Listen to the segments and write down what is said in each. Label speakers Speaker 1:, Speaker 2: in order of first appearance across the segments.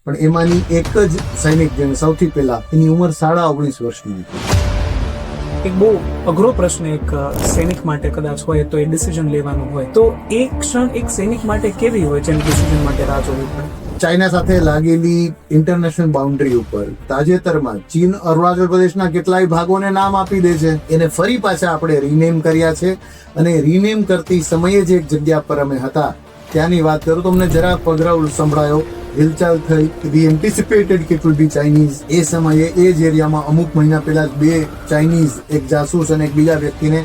Speaker 1: પણ એમાંની એક જ સૈનિક જેને સૌથી પહેલા એની ઉંમર 19.5 વર્ષની હતી.
Speaker 2: એક બહુ અઘરો પ્રશ્ન એક સૈનિક માટે કદાચ હોય તો એ ડિસિઝન લેવાનું હોય તો એ ક્ષણ એક સૈનિક માટે કેવી હોય જેમ ડિસિઝન માટે રાહ જોવી પડે?
Speaker 1: ચાઇના સાથે લાગેલી ઇન્ટરનેશનલ બાઉન્ડ્રી ઉપર તાજેતરમાં ચીન અરુણાચલ પ્રદેશના કેટલાય ભાગોને નામ આપી દે છે. એને ફરી પાછા આપણે રીનેમ કર્યા છે અને રીનેમ કરતી સમયે જે એક જગ્યા પર અમે હતા ત્યાંની વાત કરું તો અમને જરા પગરાઉલ સંભળાયો, હિલચાલ થઈ. વી એન્ટિસિપેટેડ કે ઇટ વિલ બી ચાઇનીઝ. એ સમયે એ જ એરિયામાં અમુક મહિના પહેલા જ 2 ચાઇનીઝ, એક જાસૂસ અને એક બીજા વ્યક્તિને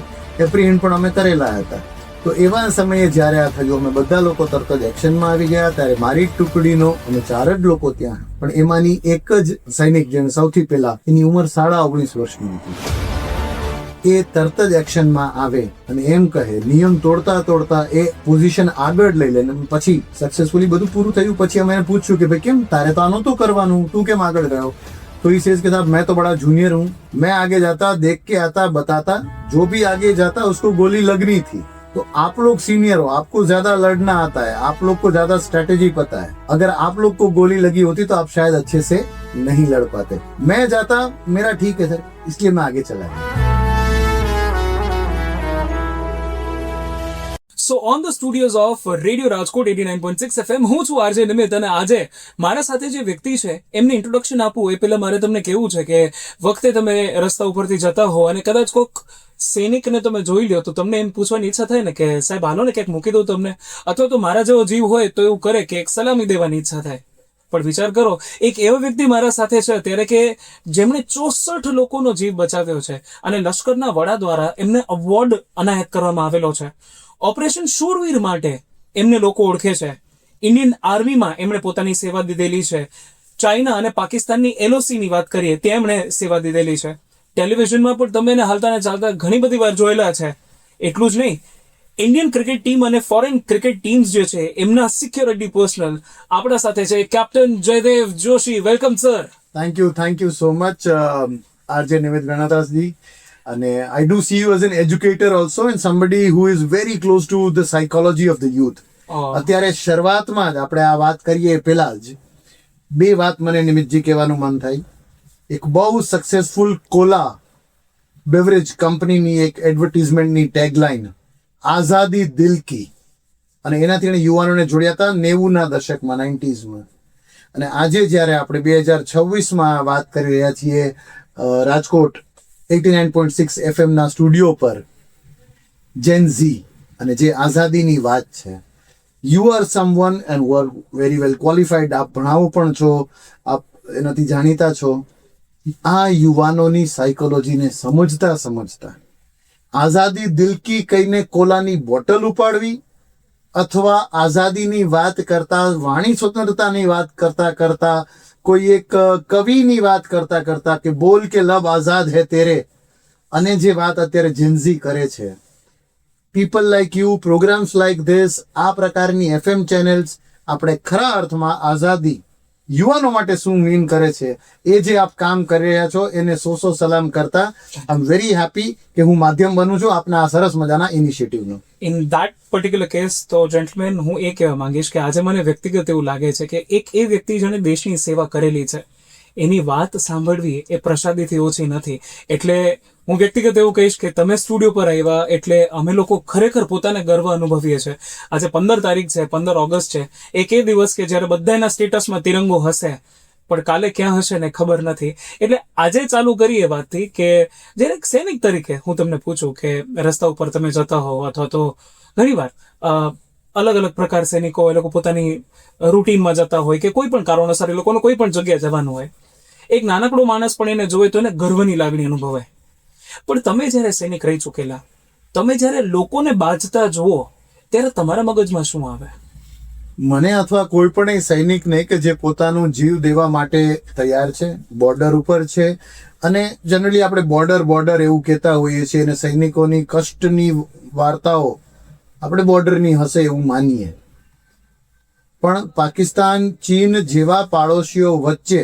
Speaker 1: એપ્રિહેન્ડ પણ અમે કરેલા હતા. તો એવા સમયે જ્યારે આ થયું અમે બધા લોકો તરત જ એક્શનમાં આવી ગયા. ત્યારે મારી ટુકડીનો અમે 4 જ લોકો ત્યાં, પણ એમાંની એક જ સૈનિક જેને સૌથી પહેલા એની ઉંમર 19.5 વર્ષની હતી. એ તરત જ એક્શનમાં આવે અને એમ કહે, નિયમ તોડતા તોડતા એ પોઝિશન આગળ લઈ લે. પછી સક્સેસફુલી બધું પૂરું થયું પછી અમે એને પૂછ્યું કે ભાઈ કેમ તારે તો આનું તો કરવાનું, તું કેમ આગળ ગયો? तो ही सेज के साहब मैं तो बड़ा जूनियर हूँ, मैं आगे जाता, देख के आता, बताता, जो भी आगे जाता उसको गोली लगनी थी. तो आप लोग सीनियर हो, आपको ज्यादा लड़ना आता है, आप लोग को ज्यादा स्ट्रेटेजी पता है. अगर आप लोग को गोली लगी होती तो आप शायद अच्छे से नहीं लड़ पाते. मैं जाता, मेरा ठीक है सर, इसलिए मैं आगे चला गया.
Speaker 2: So on the studios of radio Rajkot 89.6 FM હું છું આરજે નિમિત અને આજે મારા સાથે જે વ્યક્તિ છે એમને ઇન્ટ્રોડક્શન આપવું એ પહેલા મારે તમને કહેવું છે કે વખતે તમે રસ્તા ઉપરથી જતા હો અને કદાચ કોઈક સૈનિકને તમે જોઈ લો તો તમને એમ પૂછવાની ઈચ્છા થાય ને કે સાહેબ હાલો ને ક્યાંક મૂકી દઉં તમને, અથવા તો મારા જેવો જીવ હોય તો એવું કરે કે એક સલામી દેવાની ઈચ્છા થાય. પણ વિચાર કરો, એક એવો વ્યક્તિ મારા સાથે છે અત્યારે કે જેમણે 64 લોકોનો જીવ બચાવ્યો છે અને લશ્કરના વડા દ્વારા એમને અવોર્ડ એનાયત કરવામાં આવેલો છે. ઓપરેશન શૂરવીર માટે એમને લોકો ઓળખે છે. ઇન્ડિયન આર્મીમાં એમણે પોતાની સેવા દીધેલી છે. ચાઇના અને પાકિસ્તાનની એલઓસીની વાત કરીએ ત્યાં એમણે સેવા દીધેલી છે. ટેલિવિઝનમાં પણ તમે એને હાલતા ને ચાલતા ઘણી બધી વાર જોયેલા છે. એટલું જ નહીં, ઇન્ડિયન ક્રિકેટ ટીમ અને ફોરેન ક્રિકેટ ટીમ્સ જે છે એમના સિક્યોરિટી પર્સનલ આપણા સાથે છે captain Jaydev Joshi. Welcome sir.
Speaker 1: Thank you so much RJ Nimit ગણાતાસજી. અને I do see you as an educator also and somebody who is very close to the psychology of the youth. અત્યારે શરૂઆતમાં જ આપણે આ વાત કરીએ પહેલા જ 2 વાત મને નિમિતજી કહેવાનું મન થાય. એક બહુ સક્સેસફુલ કોલા બેવરેજ કંપનીની એક એડવર્ટાઇઝમેન્ટની ટેગલાઇન આઝાદી દિલ કી, અને એનાથી એને યુવાનોને જોડ્યા હતા 90ના દશકમાં, 90sમાં. અને આજે જ્યારે આપણે 2026માં વાત કરી રહ્યા છીએ રાજકોટ 89.6 FM ના સ્ટુડિયો પર જેન ઝી, અને જે આઝાદીની વાત છે, you are someone and work very well qualified. આપ ભણાવો પણ છો, આપ એનાથી જાણીતા છો. આ યુવાનોની સાયકોલોજીને સમજતા સમજતા આઝાદી દિલકી કહીને કોલાની બોટલ ઉપાડવી અથવા આઝાદીની વાત કરતા, વાણી સ્વતંત્રતાની વાત કરતા કરતા, કોઈ એક કવિની વાત કરતા કરતા કે બોલ કે લબ આઝાદ હે તેરે, અને જે વાત અત્યારે જેન્ઝી કરે છે, people like you, programmes like this, આ પ્રકારની FM ચેનલ્સ આપણે ખરા અર્થમાં આઝાદી યુવાનો માટે શું મીન કરે છે એ જે આપ કામ કરી રહ્યા છો એને સો સલામ કરતા આઈ એમ વેરી હેપી કે હું માધ્યમ બનું છું આપના આ સરસ મજાના ઇનિશિયેટિવનું.
Speaker 2: ઇન ધેટ પર્ટિક્યુલર કેસ તો જેન્ટલમેન હું એ કહેવા માંગીશ કે આજે મને વ્યક્તિગત એવું લાગે છે કે એક એ વ્યક્તિ જેણે દેશની સેવા કરેલી છે એની વાત સાંભળવી એ પ્રસાદીથી ઓછી નથી. એટલે હું વ્યક્તિગત એવું કહીશ કે તમે સ્ટુડિયો પર આવ્યા એટલે અમે લોકો ખરેખર પોતાને ગર્વ અનુભવીએ છીએ. આજે 15 તારીખ છે, 15 ઓગસ્ટ છે, એક એ દિવસ કે જ્યારે બધાના સ્ટેટસમાં તિરંગો હશે, પણ કાલે ક્યાં હશે ને ખબર નથી. એટલે આજે ચાલુ કરીએ વાતથી કે જ્યારે એક સૈનિક તરીકે હું તમને પૂછું કે રસ્તા ઉપર તમે જતા હો અથવા તો ઘણીવાર અલગ અલગ પ્રકાર સૈનિકો એ લોકો પોતાની રૂટીનમાં જતા હોય કે કોઈ પણ કારણોસર એ લોકોને કોઈ પણ જગ્યાએ જવાનું હોય, એક નાનકડો માણસ પણ એને જોવે તો એને ગર્વની લાગણી અનુભવાય. પણ તમે જ્યારે સૈનિક રહી ચૂકેલા, તમે જ્યારે લોકોને બાજતા જુઓ ત્યારે તમારા મગજમાં શું આવે?
Speaker 1: મને અથવા કોઈ પણ સૈનિકને કે જે પોતાનું જીવ દેવા માટે તૈયાર છે, બોર્ડર ઉપર છે, અને જનરલી આપણે બોર્ડર એવું કહેતા હોઈએ છીએ અને સૈનિકોની કષ્ટની વાર્તાઓ આપણે બોર્ડરની હશે એવું માનીએ, પણ પાકિસ્તાન, ચીન જેવા પાડોશીઓ વચ્ચે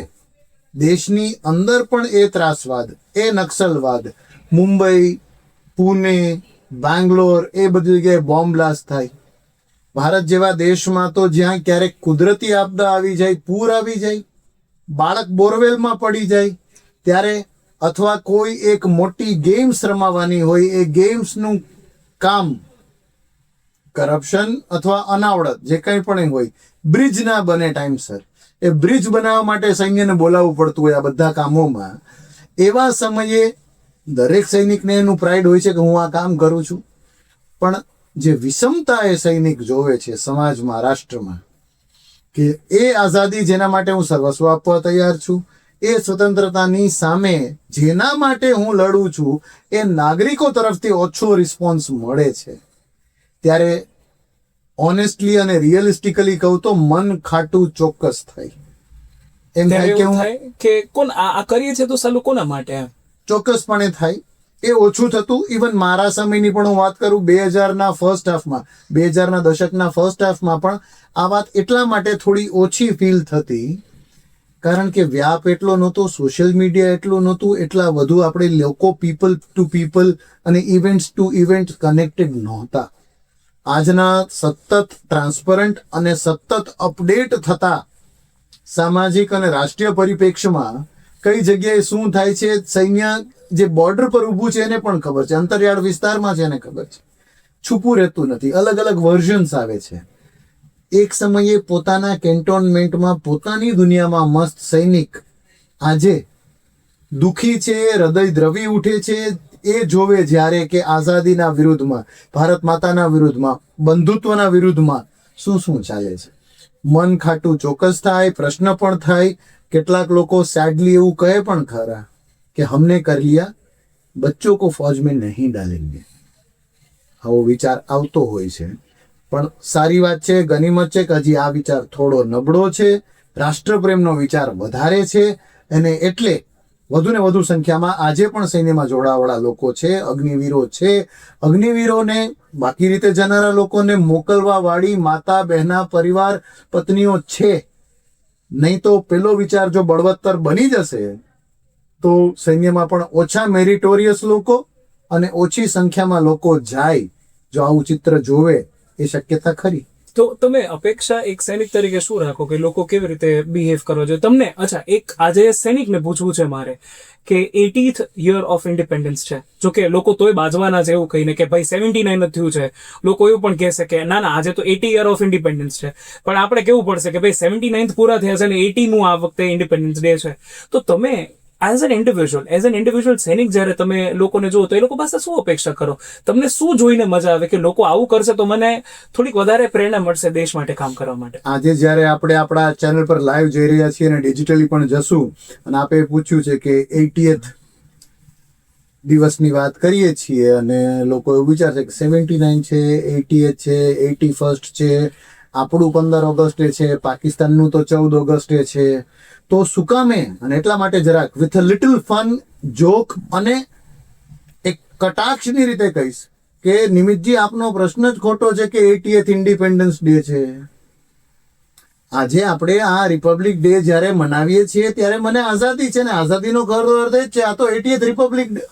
Speaker 1: દેશની અંદર પણ એ ત્રાસવાદ, એ નક્સલવાદ, મુંબઈ, પુણે, બેંગ્લોર, એ બધી જગ્યાએ બોમ્બ બ્લાસ્ટ થાય. ભારત જેવા દેશમાં તો જ્યાં ક્યારેક કુદરતી આપદા આવી જાય, પૂર આવી જાય, બાળક બોરવેલમાં પડી જાય ત્યારે, અથવા કોઈ એક મોટી ગેમ્સ રમાવાની હોય, એ ગેમ્સનું કામ કરપ્શન અથવા અનાવડત જે કંઈ પણ હોય, બ્રિજ ના બને ટાઈમસર, એ બ્રિજ બનાવવા માટે સૈન્યને બોલાવવું પડતું હોય આ બધા કામોમાં. એવા સમયે દરેક સૈનિકને એનું પ્રાઇડ હોય છે કે હું આ કામ કરું છું, પણ જે વિષમતા એ સૈનિક જોવે છે સમાજમાં, રાષ્ટ્રમાં, કે એ આઝાદી જેના માટે હું સર્વસ્વ આપવા તૈયાર છું, એ સ્વતંત્રતાની સામે જેના માટે હું લડું છું, એ નાગરિકો તરફથી ઓછો રિસ્પોન્સ મળે છે, ત્યારે ઓનેસ્ટલી અને રિયલિસ્ટિકલી કહું તો મન ખાટું ચોક્કસ થાય. એમ
Speaker 2: ત્યારે
Speaker 1: થાય કે
Speaker 2: એવું
Speaker 1: હું
Speaker 2: થાય કે કોણ આ કરીએ છે તો સાલું કોના માટે એમ.
Speaker 1: ચોક્કસપણે થાય. એ ઓછું થતું. ઇવન મારા સમયની પણ હું વાત કરું, 2000ના ફર્સ્ટ હાફમાં, 2000ના દશકના ફર્સ્ટ હાફમાં પણ આ વાત એટલા માટે થોડી ઓછી ફીલ થતી, કારણ કે વ્યાપ એટલો નહોતો, સોશિયલ મીડિયા એટલું નહોતું, એટલા વધુ આપણે લોકો પીપલ ટુ પીપલ અને ઇવેન્ટ્સ ટુ ઇવેન્ટ કનેક્ટેડ નહોતા. આજના સતત ટ્રાન્સપરન્ટ અને સતત અપડેટ થતા સામાજિક અને રાષ્ટ્રીય પરિપ્રેક્ષ્યમાં કઈ જગ્યાએ શું થાય છે, સૈન્ય જે બોર્ડર પર ઊભું છે એને પણ ખબર છે, અંતરિયાળ વિસ્તારમાં છે એને ખબર છે, છુપું રહેતું નથી, અલગ અલગ વર્ઝન્સ આવે છે. એક સમયે પોતાના કેન્ટોનમેન્ટમાં પોતાની દુનિયામાં મસ્ત સૈનિક આજે દુખી છે, હૃદય દ્રવી ઉઠે છે, એ જોવે જ્યારે કે આઝાદીના વિરુદ્ધમાં, ભારત માતાના વિરુદ્ધમાં, બંધુત્વના વિરુદ્ધમાં શું શું ચાલે છે. મન ખાટું ચોક્કસ થાય, પ્રશ્ન પણ થાય. કેટલાક લોકો સેડલી એવું કહે પણ ખરા કે હમને કર લિયા, બચ્ચો કો ફौज में નહીં ડાલેંગે. આવો વિચાર આવતો હોય છે, પણ સારી વાત છે, ગનીમત છે કે હજી આ વિચાર થોડો નબળો છે. રાષ્ટ્રપ્રેમનો વિચાર વધારે છે, અને એટલે વધુ ને વધુ સંખ્યામાં આજે પણ સૈન્યમાં જોડાવાળા લોકો છે, અગ્નિવીરો છે. અગ્નિવીરોને, બાકી રીતે જનારા લોકોને મોકલવા વાળી માતા, બહેના, પરિવાર, પત્નીઓ છે. નહીં તો પેલો વિચાર જો બળવત્તર બની જશે તો સૈન્યમાં પણ ઓછા મેરિટોરિયસ લોકો અને ઓછી સંખ્યામાં લોકો જાય. જો આવું ચિત્ર જોવે એ શક્યતા ખરી.
Speaker 2: તો તમે અપેક્ષા એક સૈનિક તરીકે શું રાખો કે લોકો કેવી રીતે બિહેવ કરવા જોઈએ તમને? અચ્છા, એક આજે સૈનિકને પૂછવું છે મારે કે 80th યર ઓફ ઇન્ડિપેન્ડન્સ છે, જો કે લોકો તોય બાજવાના છે એવું કહીને કે ભાઈ 79 જ થયું છે. લોકો એવું પણ કહેશે કે ના ના, આજે તો 80 યર ઓફ ઇન્ડિપેન્ડન્સ છે, પણ આપણે કેવું પડશે કે ભાઈ 79th પૂરા થયા છે અને 80મું આ વખતે ઇન્ડિપેન્ડન્સ ડે છે. તો તમે એઝ એન ઇન્ડિવિજ્યુઅલ સૈનિક જ્યારે તમે લોકોને જુઓ તો એ લોકો પાસે શું અપેક્ષા કરો? તમને શું જોઈને મજા આવે કે લોકો આવું કરશે તો મને થોડીક વધારે પ્રેરણા મળશે દેશ માટે કામ કરવા માટે?
Speaker 1: આજે જ્યારે આપણે આપણા ચેનલ પર લાઈવ જઈ રહ્યા છીએ અને ડિજિટલી પણ જશું, અને આપે પૂછ્યું છે કે 80th દિવસની વાત કરીએ છીએ અને લોકો એવું વિચારશે કે 79 છે, 80th છે, 81st છે, આપણું 15 ઓગસ્ટે છે, પાકિસ્તાનનું તો 14 ઓગસ્ટે છે. તો શું કામે? અને એટલા માટે જરાક with a little fun, joke અને એક કટાક્ષની રીતે કહીશ કે નિમિતજી, આપનો પ્રશ્ન જ ખોટો છે કે 80th ઇન્ડિપેન્ડન્સ ડે છે. આજે આપણે આ રિપબ્લિક ડે જ્યારે મનાવીએ છીએ ત્યારે મને આઝાદી છે ને આઝાદીનો અર્થ જ છે આ તો 80th રિપબ્લિક ડે.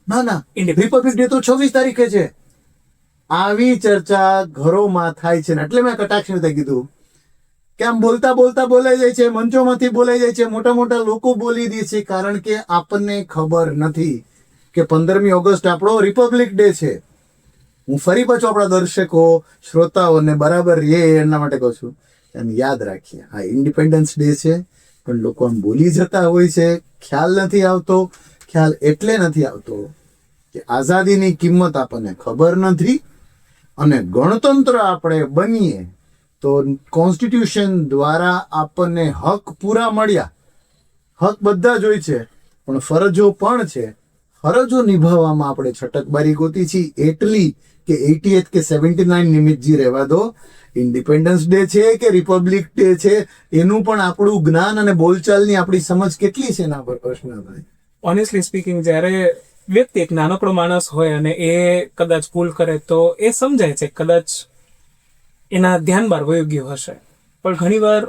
Speaker 1: ના ના, રિપબ્લિક ડે તો 26 તારીખે છે. આવી ચર્ચા ઘરોમાં થાય છે ને એટલે મેં કટાક્ષ રીતે કીધું કે આમ બોલતા બોલતા બોલાઈ જાય છે, મંચોમાંથી બોલાઈ જાય છે, મોટા મોટા લોકો બોલી દે છે, કારણ કે આપણને ખબર નથી કે 15મી ઓગસ્ટ આપણો રિપબ્લિક ડે છે. હું ફરી પાછું આપણા દર્શકો, શ્રોતાઓને બરાબર એના માટે કહું છું, એમ યાદ રાખીએ, હા ઇન્ડિપેન્ડન્સ ડે છે, પણ લોકો આમ બોલી જતા હોય છે, ખ્યાલ નથી આવતો. ખ્યાલ એટલે નથી આવતો કે આઝાદીની કિંમત આપણને ખબર નથી, અને ગણતંત્ર આપણે બનીએ તો કોન્સ્ટિટ્યુશન દ્વારા આપણને હક પૂરા મળ્યા. હક બધા જ હોય છે, પણ ફરજો પણ છે. ફરજો નિભાવવામાં આપણે છટકબારી ગોતી છીએ, એટલી કે 80th કે 79 નિમિત્તજી રહેવા દો. ઇન્ડિપેન્ડન્સ ડે છે કે રિપબ્લિક ડે છે, એનું પણ આપણું જ્ઞાન અને બોલચાલની આપણી સમજ કેટલી છે એના પર પ્રશ્ન થાય.
Speaker 2: ઓનેસ્ટલી સ્પીકિંગ, જ્યારે વ્યક્તિ એક નાનકડો માણસ હોય અને એ કદાચ ભૂલ કરે તો એ સમજાય છે કદાચ એના ધ્યાન બહાર વયું ગયું હશે, પણ ઘણીવાર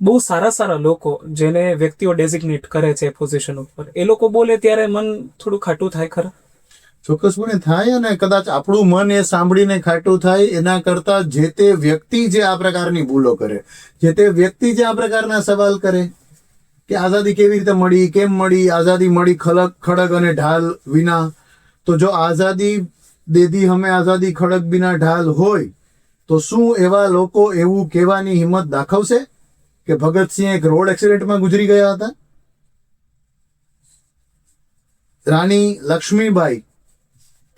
Speaker 2: બહુ સારા સારા લોકો જેને વ્યક્તિઓ ડેઝિગ્નેટ કરે છે પોઝિશન ઉપર, એ લોકો બોલે ત્યારે મન થોડું ખાટું થાય ખરા.
Speaker 1: ચોક્કસપણે થાય, અને કદાચ આપણું મન એ સાંભળીને ખાટું થાય એના કરતા જે તે વ્યક્તિ જે આ પ્રકારની ભૂલો કરે, જે તે વ્યક્તિ જે આ પ્રકારના સવાલ કરે કે આઝાદી કેવી રીતે મળી, કેમ મળી, આઝાદી મળી ખડગ અને ઢાલ વિના, તો જો આઝાદી દેદી હમે આઝાદી ખડગ બિના ઢાલ હોય તો શું એવા લોકો એવું કહેવાની હિંમત દાખવશે કે ભગતસિંહ એક રોડ એક્સિડન્ટમાં ગુજરી ગયા હતા? રાણી લક્ષ્મીબાઈ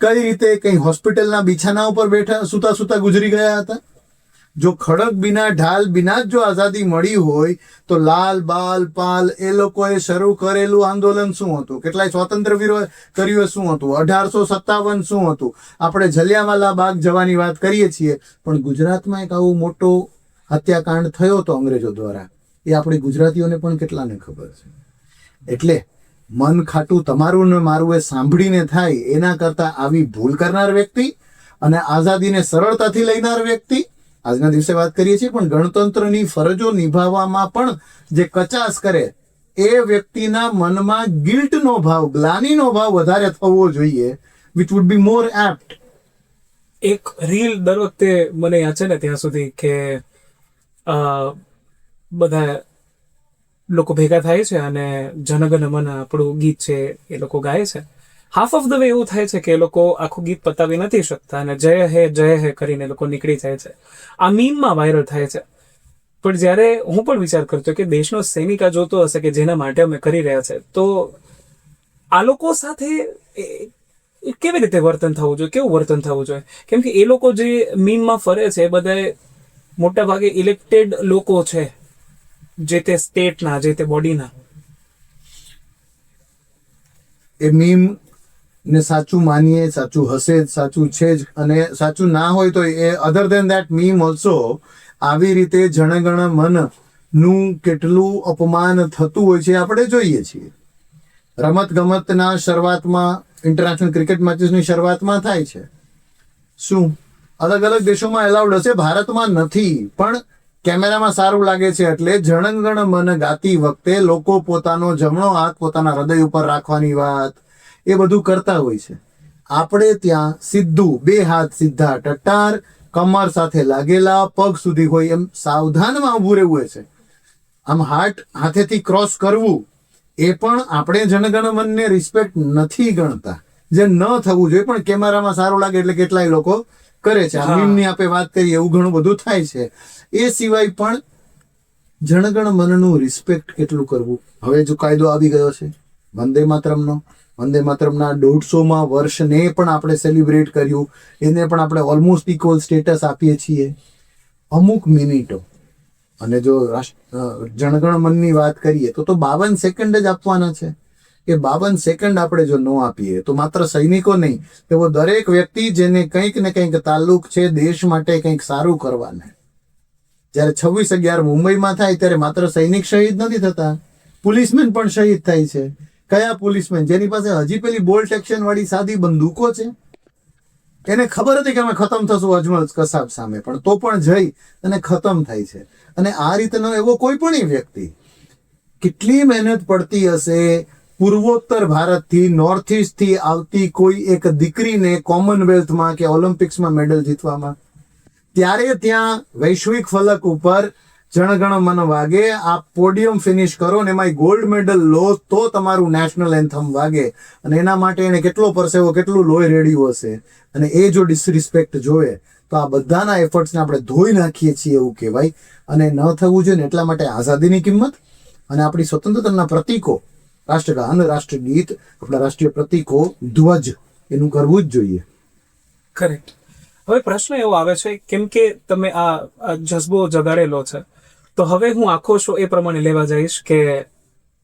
Speaker 1: કઈ રીતે કઈ હોસ્પિટલના બિછાના ઉપર બેઠા સુતા સુતા ગુજરી ગયા હતા? જો ખડક બિના ઢાલ બિના જ જો આઝાદી મળી હોય તો લાલ બાલ પાલ એ લોકોએ શરૂ કરેલું આંદોલન શું હતું? કેટલાય સ્વાતંત્ર્ય વીરો કર્યું શું હતું? 1857 શું હતું? આપણે જલિયાવાલા બાગ જવાની વાત કરીએ છીએ, પણ ગુજરાતમાં એક આવું મોટો હત્યાકાંડ થયો હતો અંગ્રેજો દ્વારા, એ આપણે ગુજરાતીઓને પણ કેટલાને ખબર છે. એટલે મન ખાટું તમારું ને મારું એ સાંભળીને થાય એના કરતા આવી ભૂલ કરનાર વ્યક્તિ અને આઝાદીને સરળતાથી લેનાર વ્યક્તિ, આજના દિવસે વાત કરીએ છીએ, પણ ગણતંત્રની ફરજો નિભાવવામાં પણ જે કચાશ કરે એ વ્યક્તિના મનમાં ગિલ્ટનો ભાવ, ગ્લાનીનો ભાવ વધારે થવો જોઈએ, વિચ વુડ બી મોર એપ્ટ.
Speaker 2: એક રીલ દર વખતે મને યાદ છે ને ત્યાં સુધી કે બધા લોકો ભેગા થાય છે અને જનગણ મન આપણું ગીત છે એ લોકો ગાય છે. હાફ ઓફ ધ વે એવું થાય છે કે એ લોકો આખું ગીત પતાવી નથી શકતા અને જય હે કરીને એ લોકો નીકળી જાય છે. આ મીમમાં વાયરલ થાય છે. પણ જ્યારે હું પણ વિચાર કરતો કે દેશનો સૈનિક આ જોતો હશે કે જેના માટે અમે કરી રહ્યા છે, તો આ લોકો સાથે કેવી રીતે વર્તન થવું જોઈએ, કેવું વર્તન થવું જોઈએ? કેમ કે એ લોકો જે મીમમાં ફરે છે એ બધા મોટા ભાગે ઇલેક્ટેડ લોકો છે, જે તે સ્ટેટના, જે તે બોડીના.
Speaker 1: એ મીમ ને સાચું માનીએ, સાચું હશે, સાચું છે જ, અને સાચું ના હોય તો એ અધર દેન ધેટ મીમ ઓલ્સો આવી રીતે જનગણ મન નું કેટલું અપમાન થતું હોય છે આપણે જોઈએ છીએ. રમત ગમતના શરૂઆતમાં, ઇન્ટરનેશનલ ક્રિકેટ મેચેસની શરૂઆતમાં થાય છે. શું અલગ અલગ દેશોમાં એલાઉડ હશે, ભારતમાં નથી, પણ કેમેરામાં સારું લાગે છે એટલે જનગણ મન ગાતી વખતે લોકો પોતાનો જમણો હાથ પોતાના હૃદય ઉપર રાખવાની વાત એ બધું કરતા હોય છે. આપણે ત્યાં સીધું બે હાથ સીધા ટટ્ટાર, કમર સાથે લાગેલા, પગ સુધી હોય એમ સાવધાનમાં ઊભું રહેવું હોય છે. આમ હાથેથી ક્રોસ કરવું એ પણ આપણે જનગણ મનને રિસ્પેક્ટ નથી ગણતા, જે ન થવું જોઈએ, પણ કેમેરામાં સારું લાગે એટલે કેટલાય લોકો કરે છે. આ મીમની આપણે વાત કરીએ એવું ઘણું બધું થાય છે. એ સિવાય પણ જનગણ મનનું રિસ્પેક્ટ કેટલું કરવું. હવે જો કાયદો આવી ગયો છે વંદે માતરમનો, વંદે માતરમના 150માં વર્ષને પણ આપણે સેલિબ્રેટ કર્યું, એને પણ આપણે ઓલમોસ્ટ ઇક્વલ સ્ટેટસ આપીએ છીએ. અમુક મિનિટો, અને જો જનગણ મનની વાત કરીએ તો 52 સેકન્ડ જ આપવાના છે. એ 52 સેકન્ડ આપણે જો ન આપીએ તો માત્ર સૈનિકો નહીં, એવો દરેક વ્યક્તિ જેને કંઈક ને કંઈક તાલ્લુક છે દેશ માટે કંઈક સારું કરવાને. જ્યારે 26/11 મુંબઈમાં થાય ત્યારે માત્ર સૈનિક શહીદ નથી થતા, પોલીસમેન પણ શહીદ થાય છે. કયા પોલીસમેન? જેની પાસે હજી પેલી બોલ્ટ એક્શન વાળી સાદી બંદૂકો છે. એને ખબર હતી કે અમે ખતમ થશું અજમલ કસાબ સામે, પણ તો પણ જઈ અને ખતમ થાય છે. અને આ રીતનો એવો કોઈ પણ વ્યક્તિ કેટલી મહેનત પડતી હશે પૂર્વોત્તર ભારતથી, નોર્થ ઇસ્ટથી આવતી કોઈ એક દીકરીને કોમનવેલ્થમાં કે ઓલિમ્પિક્સમાં મેડલ જીતવામાં, ત્યારે ત્યાં વૈશ્વિક ફલક ઉપર જનગણ મન વાગે, આ પોડિયમ ફિનિશ કરો ને એમાં ગોલ્ડ મેડલ લો તો તમારું નેશનલ એન્થમ વાગે. અને એના માટે એને કેટલો પરસેવો, કેટલું લોહી રેડ્યું હશે. અને એ જો ડિસરિસ્પેક્ટ જોવે તો આ બધાના એફર્ટ્સને આપણે ધોઈ નાખીએ છીએ એવું કહેવાય. અને ન થવું જોઈએ ને એટલા માટે આઝાદીની કિંમત અને આપણી સ્વતંત્રતાના પ્રતીકો, રાષ્ટ્રગાન, રાષ્ટ્રગીત, આપણા રાષ્ટ્રીય પ્રતીકો, ધ્વજ, એનું કરવું જ જોઈએ.
Speaker 2: કરેક્ટ. હવે પ્રશ્ન એવો આવે છે, કેમ કે તમે આ જઝ્બો જગાડેલો છે, તો હવે હું આખો શો એ પ્રમાણે લેવા જઈશ કે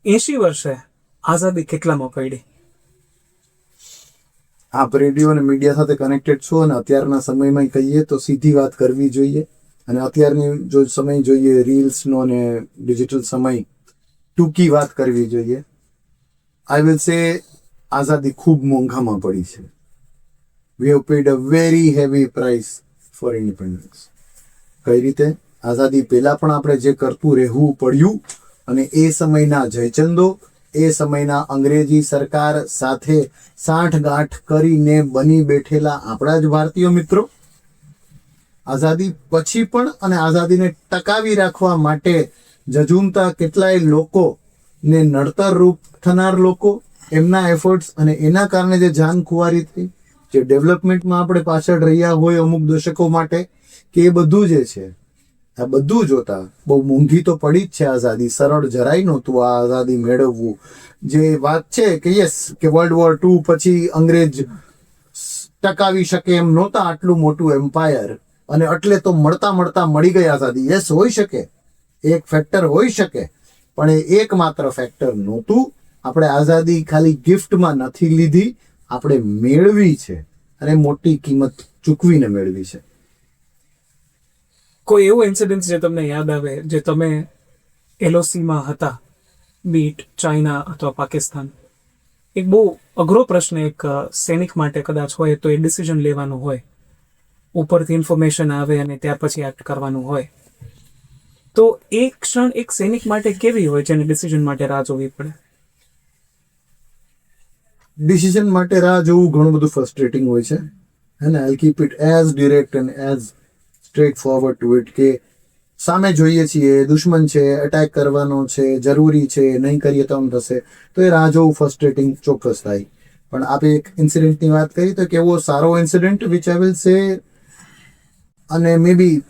Speaker 2: 80 વર્ષે આઝાદી કેટલામાં પડી?
Speaker 1: આપ રેડિયો અને મીડિયા સાથે કનેક્ટેડ છો અને અત્યારના સમયમાં કહીએ તો સીધી વાત કરવી જોઈએ. અને અત્યારની જો સમય જોઈએ રીલ્સનો અને ડિજિટલ સમય, ટૂંકી વાત કરવી જોઈએ. આઈ વિલ સે આઝાદી ખૂબ મોંઘામાં પડી છે. We have paid a very heavy price for independence. કઈ રીતે? આઝાદી પહેલા પણ આપણે જે કરતું રહેવું પડ્યું, અને એ સમયના જયચંદો, એ સમયના અંગ્રેજી સરકાર સાથે સાંઠગાંઠ કરીને બની બેઠેલા આપણા જ ભારતીય મિત્રો, આઝાદી પછી પણ અને આઝાદીને ટકાવી રાખવા માટે જજુમતા કેટલાય લોકો ને નડતર રૂપ થનાર લોકો, એમના એફર્ટ્સ અને એના કારણે જે જાન ખુવારી થઈ, જે ડેવલપમેન્ટમાં આપણે પાછળ રહ્યા હોય અમુક દશકો માટે, કે એ બધું જે છે, આ બધું જોતા બહુ મોંઘી તો પડી જ છે આઝાદી. સરળ જરાય નહોતું આ આઝાદી મેળવવું. જે વાત છે કે યસ કે વર્લ્ડ વોર II પછી અંગ્રેજ ટકાવી શકે એમ નહોતા આટલું મોટું એમ્પાયર, અને એટલે તો મળતા મળતા મળી ગઈ આઝાદી. યસ, હોઈ શકે, એક ફેક્ટર હોઈ શકે, પણ એ એકમાત્ર ફેક્ટર નહોતું. આપણે આઝાદી ખાલી ગિફ્ટમાં નથી લીધી, આપણે મેળવી છે, અને મોટી કિંમત ચૂકવીને મેળવી છે.
Speaker 2: કોઈ એવો ઇન્સિડન્ટ જે તમને યાદ આવે, જે તમે એલઓસીમાં હતા, બીટ ચાઇના અથવા પાકિસ્તાન? એક બહુ અઘરો પ્રશ્ન એક સૈનિક માટે કદાચ હોય તો, એ ડિસિઝન લેવાનું હોય, ઉપરથી ઇન્ફોર્મેશન આવે અને ત્યાર પછી એક્ટ કરવાનું હોય, તો એ ક્ષણ એક સૈનિક માટે કેવી હોય જેને ડિસિઝન માટે રાહ જોવી પડે?
Speaker 1: ડિસિઝન માટે રાહ જોવું ઘણું બધું ફ્રસ્ટ્રેટિંગ હોય છે, હે ને. આઈ keep it as direct and as straight forward to it કે સામે જોઈએ છીએ, દુશ્મન છે, અટેક કરવાનો છે, જરૂરી છે, નહીં કરીએ તો આમ થશે, તો એ રાહ જોવું ફ્રસ્ટ્રેટિંગ ચોક્કસ થાય. પણ આપણે એક ઇન્સિડન્ટની વાત કરી તો, કે એવો સારો ઇન્સિડન્ટ વિચ આઈ વિલ સે, અને મે બી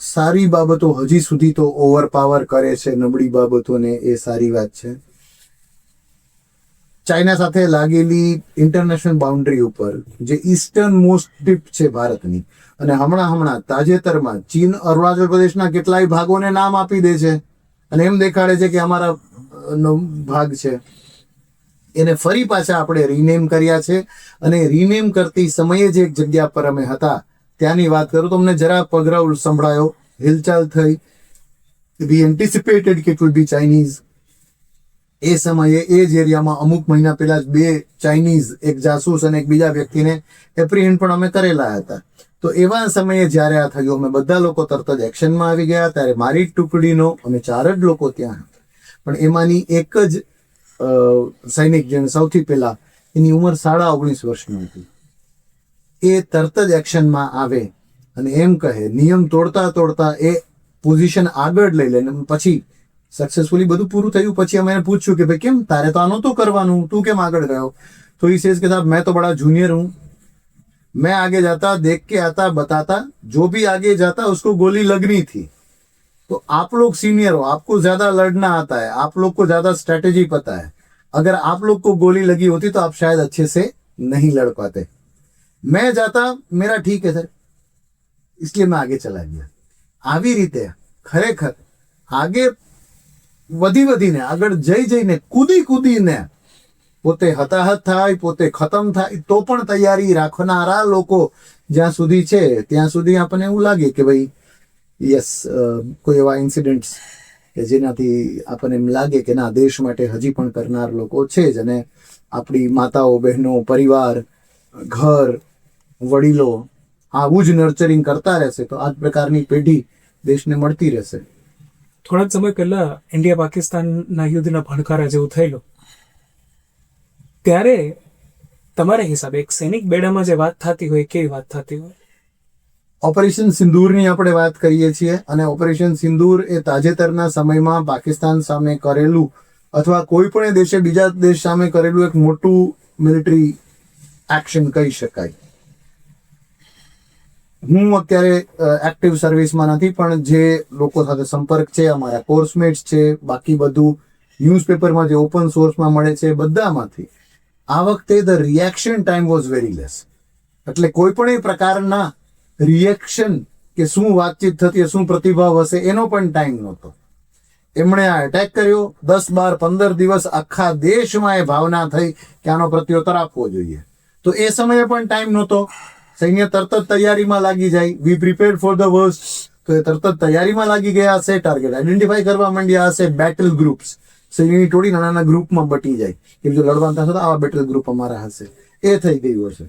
Speaker 1: સારી બાબતો હજી સુધી તો ઓવરપાવર કરે છે નબળી બાબતોને, એ સારી વાત છે. ચાઇના સાથે લાગેલી ઇન્ટરનેશનલ બાઉન્ડ્રી ઉપર જે ઈસ્ટર્ન મોસ્ટ ટીપ છે ભારતની, અને હમણાં તાજેતરમાં ચીન અરુણાચલ પ્રદેશના કેટલાય ભાગોને નામ આપી દે છે અને એમ દેખાડે છે કે અમારા નો ભાગ છે. એને ફરી પાછા આપણે રીનેમ કર્યા છે, અને રીનેમ કરતી સમયે જે એક જગ્યા પર અમે હતા ત્યાંની વાત કરું તો અમને જરા પગરવ સંભળાયો, હિલચાલ થઈ. વી એન્ટિસિપેટેડ કે ઇટ વિલ બી ચાઇનીઝ. એ સમયે એ જ એરિયામાં અમુક મહિના પહેલા જ 2 ચાઇનીઝ, એક જાસૂસ અને એક બીજા વ્યક્તિને એપ્રિહેન્ડ પણ અમે કરેલા હતા. તો એવા સમયે જ્યારે આ થયું, અમે બધા લોકો તરત જ એક્શનમાં આવી ગયા. ત્યારે મારી જ ટુકડીનો અમે 4 જ લોકો ત્યાં હતા, પણ એમાંની એક જ સૈનિક જેને સૌથી પહેલા, એની ઉંમર 19.5 વર્ષની હતી. એ તરત જ એક્શનમાં આવે અને એમ કહે, નિયમ તોડતા તોડતા એ પોઝિશન આગળ લઈ લે. પછી સક્સેસફુલી બધું પૂરું થયું પછી અમે એને પૂછ્યું કે ભાઈ કેમ, તારે તો આ નહોતું કરવાનું, તું કેમ આગળ ગયો? તો એ સેઝ કે સાहब मैं तो बड़ा जूनियर हूँ, मैं आगे जाता, देख के आता, बताता, जो भी आगे जाता उसको गोली लगनी थी. तो आप लोग सीनियर हो, आपको ज्यादा लड़ना आता है, आप लोग को ज्यादा स्ट्रेटेजी पता है. अगर आप लोग को गोली लगी होती तो आप शायद अच्छे से नहीं लड़ पाते. मैं जाता, मेरा ठीक है सर, इसलिए मैं आगे चला गया. આવી રીતે ખરેખર આગે વધીને આગળ જઈને કૂદીને પોતે હતાહત થાય, પોતે ખતમ થાય, તો પણ તૈયારી રાખનારા લોકો જ્યાં સુધી છે ત્યાં સુધી આપણને એવું લાગે કે ભાઈ યસ, કોઈ એવા ઇન્સિડન્ટ્સ કે જેનાથી આપણને એમ લાગે કે ના, દેશ માટે હજી પણ કરનાર લોકો છે જ. અને આપણી માતાઓ, બહેનો, પરિવાર, ઘર, વડીલો આવું જ નર્ચરિંગ કરતા રહેશે તો આ જ પ્રકારની પેઢી દેશને મળતી રહેશે.
Speaker 2: થોડાક સમય પહેલા ઇન્ડિયા પાકિસ્તાનના યુદ્ધના ભણકારા જેવું થયેલું, ત્યારે તમારા હિસાબે એક સૈનિક બેડામાં જે વાત થતી હોય, કેવી વાત થતી હોય?
Speaker 1: ઓપરેશન સિંદૂરની આપણે વાત કરીએ છીએ, અને ઓપરેશન સિંદૂર એ તાજેતરના સમયમાં પાકિસ્તાન સામે કરેલું, અથવા કોઈ પણ દેશે બીજા દેશ સામે કરેલું એક મોટું મિલિટરી એક્શન કહી શકાય. હું અત્યારે એક્ટિવ સર્વિસમાં નથી, પણ જે લોકો સાથે સંપર્ક છે, અમારા કોર્સમેટ્સ છે, બાકી બધું ન્યૂઝપેપરમાં જે ઓપન સોર્સમાં મળે છે, બધામાંથી આ વખતે the reaction time was very less. એટલે કોઈ પણ પ્રકારના રિએક્શન કે શું વાતચીત થતી, શું પ્રતિભાવ હશે, એનો પણ ટાઈમ નહોતો. એમણે આ એટેક કર્યો, 10, 12, 15 દિવસ આખા દેશમાં એ ભાવના થઈ કે આનો પ્રત્યુત્તર આપવો જોઈએ. તો એ સમયે પણ ટાઈમ નહોતો. સૈન્ય તરત જ તૈયારીમાં લાગી જાય. વી પ્રિપેર્ડ ફોર ધ વર્સ્ટ. તો એ તરત જ તૈયારીમાં લાગી ગયા હશે, ટાર્ગેટ આઈડેન્ટિફાઈ કરવા માંડ્યા હશે, બેટલ ગ્રુપ્સ, સૈન્યની ટોળી નાના ગ્રુપમાં બટી જાય કે જો લડવાનું થશે તો આવા બેટલ ગ્રુપ અમારા હશે. એ થઈ ગયું હશે.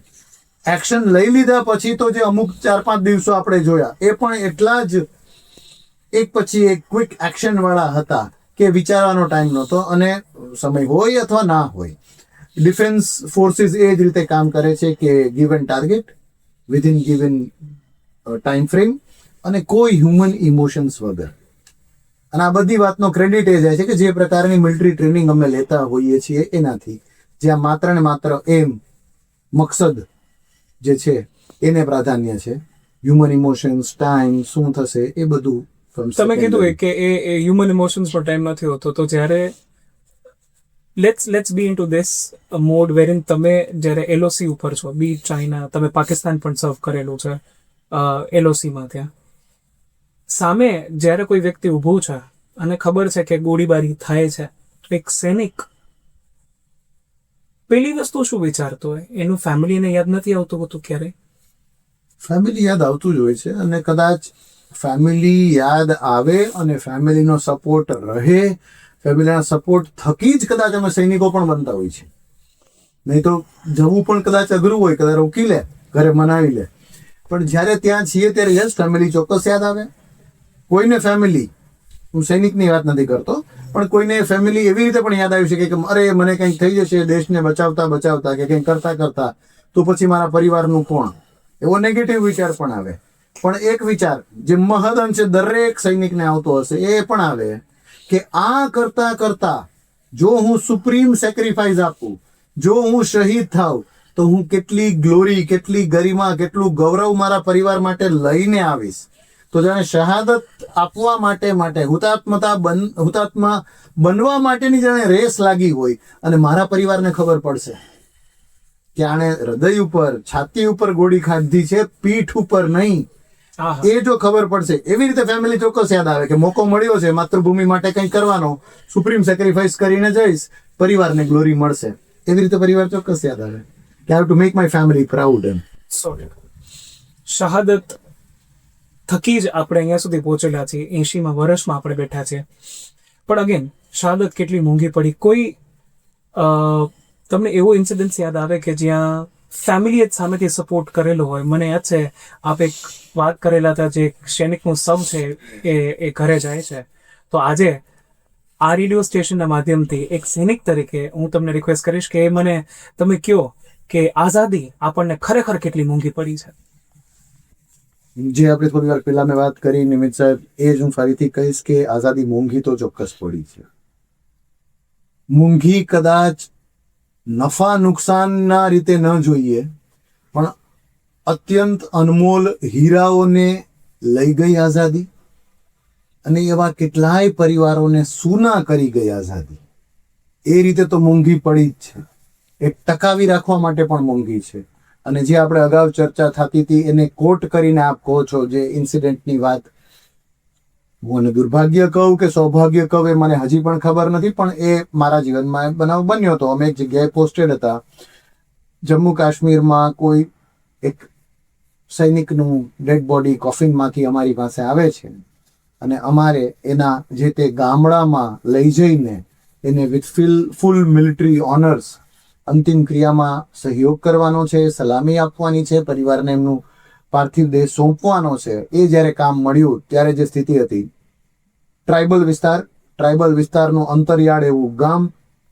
Speaker 1: એક્શન લઈ લીધા પછી તો જે અમુક 4-5 દિવસો આપણે જોયા, એ પણ એટલા જ એક પછી એક ક્વિક એક્શન વાળા હતા કે વિચારવાનો ટાઈમ નહોતો. અને સમય હોય અથવા ના હોય, ડિફેન્સ ફોર્સિસ એ જ રીતે કામ કરે છે કે given target within given time frame અને કોઈ હ્યુમન ઇમોશન્સ વગર. અને આ બધી વાતનો ક્રેડિટ એ જાય છે કે જે પ્રકારની મિલિટરી ટ્રેનિંગ અમે લેતા હોઈએ છીએ એનાથી, જ્યાં માત્ર ને માત્ર એમ મકસદ જે છે એને પ્રાધાન્ય છે, હ્યુમન ઇમોશન્સ ટાઈમ શું થશે એ બધું from
Speaker 2: તમે કીધું
Speaker 1: secondary.
Speaker 2: કે એ હ્યુમન ઇમોશન્સ પર ટાઈમ નથી હોતો, તો જ્યારે let's be in to this mode wherein તમે જ્યારે એલઓસી ઉપર છો, બી ચાઇના, તમે પાકિસ્તાન પણ સર્વ કરેલું છે એલઓસીમાં, ત્યાં સામે જ્યારે કોઈ વ્યક્તિ ઊભું છે અને ખબર છે કે ગોળીબારી થાય છે, તો એક સૈનિક પેલી વસ્તુ શું વિચારતો હોય? એનું ફેમિલીને યાદ નથી આવતું હોતું ક્યારેય?
Speaker 1: ફેમિલી યાદ આવતું જ હોય છે, અને કદાચ ફેમિલી યાદ આવે અને ફેમિલીનો સપોર્ટ રહે, ફેમિલીના સપોર્ટ થકી જ કદાચ અમે સૈનિકો પણ બનતા હોય છે. નહીં તો જવું પણ કદાચ અઘરું હોય, કદાચ રોકી લે, ઘરે મનાવી લે, પણ જ્યારે ત્યાં છીએ ત્યારે યસ ફેમિલી ચોક્કસ યાદ આવે. કોઈને ફેમિલી, હું સૈનિકની વાત નથી કરતો, પણ કોઈને ફેમિલી એવી રીતે પણ યાદ આવી શકે કે અરે મને કંઈક થઈ જશે દેશને બચાવતા બચાવતા કે કંઈક કરતા કરતા, તો પછી મારા પરિવારનું કોણ, એવો નેગેટિવ વિચાર પણ આવે. પણ એક વિચાર જે મહદ અંશે દરેક સૈનિકને આવતો હશે એ પણ આવે કે આ કરતા કરતા જો હું સુપ્રીમ સેક્રિફાઈસ આપું, જો હું શહીદ થાઉં, તો હું કેટલી ગ્લોરી, કેટલી ગરિમા, કેટલું ગૌરવ મારા પરિવાર માટે લઈને આવીશ. તો જાણે શહાદત આપવા માટે હુતાત્મા બનવા માટેની જાણે રેસ લાગી હોય, અને મારા પરિવારને ખબર પડશે કે આણે હૃદય ઉપર, છાતી ઉપર ગોળી ખાધી છે, પીઠ ઉપર નહીં. એ જો ખબર પડશે, એવી રીતે ફેમિલી ચોક્કસ યાદ આવે કે મોકો મળ્યો છે માતૃભૂમિ માટે કંઈ કરવાનો, સુપ્રીમ સેક્રિફાઈસ કરીને જઈશ, પરિવારને ગ્લોરી મળશે. એવી રીતે પરિવાર ચોક્કસ યાદ આવે કે I have to make my family proud.
Speaker 2: શહાદત થકી જ આપણે અહીંયા સુધી પહોંચેલા છીએ, 80મા વર્ષમાં આપણે બેઠા છીએ. પણ અગેન શહાદત કેટલી મોંઘી પડી. કોઈ તમને એવો ઇન્સિડન્સ યાદ આવે કે જ્યાં ફેમિલીએ જ સામેથી સપોર્ટ કરેલો હોય? મને યાદ છે આપ એક વાત કરેલા હતા, જે સૈનિકનું સબ છે એ ઘરે જાય છે. તો આજે આ રેડિયો સ્ટેશનના માધ્યમથી એક સૈનિક તરીકે હું તમને રિક્વેસ્ટ કરીશ કે મને તમે કહો કે આઝાદી આપણને ખરેખર કેટલી મોંઘી પડી છે.
Speaker 1: જે આપણે થોડી વાર પહેલા મેં વાત કરી નિમિત સાહેબ, એ જ હું ફરીથી કહીશ કે આઝાદી મોંઘી તો ચોક્કસ પડી છે. મોંઘી કદાચ નફા નુકસાનના રીતે ન જોઈએ, પણ અત્યંત અનમોલ હીરાઓને લઈ ગઈ આઝાદી, અને એવા કેટલાય પરિવારોને સૂના કરી ગઈ આઝાદી. એ રીતે તો મોંઘી પડી જ છે. એક ટકાવી રાખવા માટે પણ મોંઘી છે. અને જે આપણે અગાઉ ચર્ચા થતી હતી એને કોટ કરીને આપ કહો છો જે ઇન્સિડન્ટની વાત, હું એને દુર્ભાગ્ય કહું કે સૌભાગ્ય કહું એ મને હજી પણ ખબર નથી, પણ એ મારા જીવનમાં બનાવ બન્યો હતો. અમે એક જગ્યાએ પોસ્ટેડ હતા, જમ્મુ કાશ્મીરમાં કોઈ એક સૈનિકનું ડેડ બોડી કોફિનમાંથી અમારી પાસે આવે છે, અને અમારે એના જે તે ગામડામાં લઈ જઈને એને વિથ ફૂલ મિલિટરી ઓનર્સ અંતિમ ક્રિયામાં સહયોગ કરવાનો છે, સલામી આપવાની છે, પરિવારને એમનું પાર્થિવ દેહ સોંપવાનો છે. એ જ્યારે કામ મળ્યું ત્યારે જે સ્થિતિ હતી, ટ્રાઇબલ વિસ્તારનું અંતરિયાળ એવું ગામ,